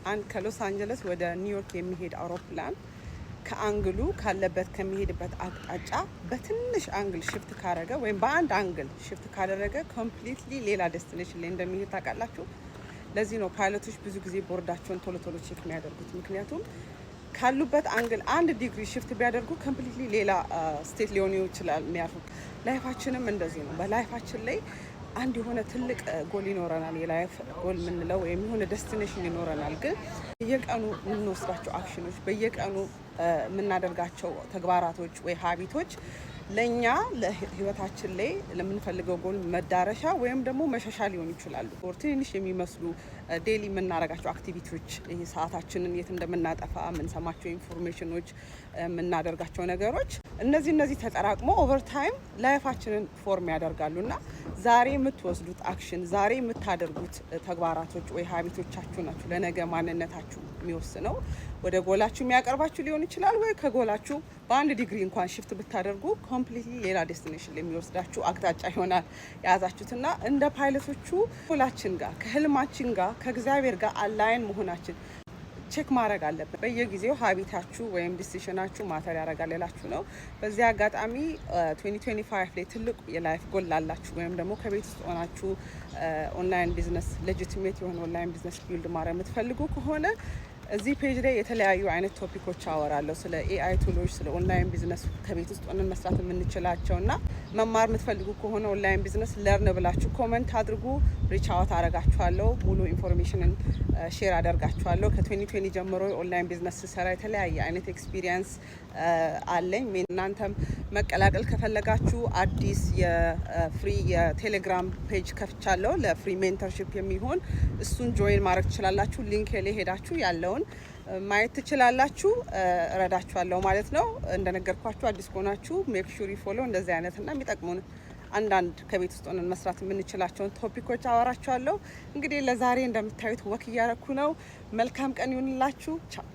አንድ ከሎስ አንጀለስ ወደ ኒውዮርክ የሚሄድ አውሮፕላን ከአንግሉ ካለበት ከሚሄድበት አቅጣጫ በትንሽ አንግል ሽፍት ካደረገ ወይም በአንድ አንግል ሽፍት ካደረገ ኮምፕሊትሊ ሌላ ዴስቲኔሽን ላይ እንደሚሄድ ታውቃላችሁ። ለዚህ ነው ፓይለቶች ብዙ ጊዜ ቦርዳቸውን ቶሎ ቶሎ ቼክ የሚያደርጉት። ምክንያቱም ካሉበት አንግል 1 ዲግሪ ሽፍት ቢያደርጉ ኮምፕሊትሊ ሌላ ስቴት ሊሆኑ ይችላል የሚያርፉት። ላይፋችንም እንደዚህ ነው። በላይፋችን ላይ አንድ የሆነ ትልቅ ጎል ይኖረናል። የላይፍ ጎል የምንለው ወይም የሆነ ዴስቲኔሽን ይኖረናል። ግን በየቀኑ የምንወስዳቸው አክሽኖች፣ በየቀኑ የምናደርጋቸው ተግባራቶች ወይ ሀቢቶች ለኛ ለህይወታችን ላይ ለምንፈልገው ጎል መዳረሻ ወይም ደግሞ መሻሻ ሊሆኑ ይችላሉ። ትንሽ የሚመስሉ ዴሊ የምናደርጋቸው አክቲቪቲዎች፣ ይሄ ሰዓታችንን የት እንደምናጠፋ የምንሰማቸው ኢንፎርሜሽኖች፣ የምናደርጋቸው ነገሮች እነዚህ ተጠራቅሞ ኦቨር ታይም ላይፋችንን ፎርም ያደርጋሉና ዛሬ የምትወስዱት አክሽን፣ ዛሬ የምታደርጉት ተግባራቶች ወይ ሀቢቶቻችሁ ናችሁ ለነገ ማንነታችሁ የሚወስነው። ወደ ጎላችሁ የሚያቀርባችሁ ሊሆን ይችላል፣ ወይ ከጎላችሁ በ1 ዲግሪ እንኳን ሽፍት ብታደርጉ ኮምፕሊትሊ ሌላ ዴስቲኔሽን ላይ የሚወስዳችሁ አቅጣጫ ይሆናል የያዛችሁትና እንደ ፓይለቶቹ ጎላችን ጋር ከህልማችን ጋር ከእግዚአብሔር ጋር አላይን መሆናችን ቼክ ማድረግ አለብን። በየጊዜው ሀቢታችሁ ወይም ዲሲሽናችሁ ማተር ያደርጋል ያላችሁ ነው። በዚህ አጋጣሚ 2025 ላይ ትልቅ የላይፍ ጎል ላላችሁ ወይም ደግሞ ከቤት ውስጥ ሆናችሁ ኦንላይን ቢዝነስ ሌጂቲሜት የሆነ ኦንላይን ቢዝነስ ቢልድ ማድረግ የምትፈልጉ ከሆነ እዚህ ፔጅ ላይ የተለያዩ አይነት ቶፒኮች አወራለሁ። ስለ ኤአይ ቱሎች፣ ስለ ኦንላይን ቢዝነስ ከቤት ውስጥ ሆነን መስራት የምንችላቸውና መማር የምትፈልጉ ከሆነ ኦንላይን ቢዝነስ ለርን ብላችሁ ኮመንት አድርጉ። ሪች አውት አደርጋችኋለሁ። ሙሉ ኢንፎርሜሽንን ሼር አደርጋችኋለሁ። ከ2020 ጀምሮ ኦንላይን ቢዝነስ ስሰራ የተለያየ አይነት ኤክስፒሪየንስ አለኝ። እናንተም መቀላቀል ከፈለጋችሁ አዲስ የፍሪ የቴሌግራም ፔጅ ከፍቻለሁ ለፍሪ ሜንተርሺፕ የሚሆን እሱን ጆይን ማድረግ ትችላላችሁ። ሊንክ ላይ ሄዳችሁ ያለውን ማየት ትችላላችሁ። እረዳችኋለሁ ማለት ነው። እንደነገርኳችሁ አዲስ ከሆናችሁ ሜክ ሹር ፎሎ እንደዚህ አይነትና የሚጠቅሙን አንዳንድ ከቤት ውስጥ ሆነን መስራት የምንችላቸውን ቶፒኮች አወራችኋለሁ። እንግዲህ ለዛሬ እንደምታዩት ወክ እያረኩ ነው። መልካም ቀን ይሁንላችሁ። ቻው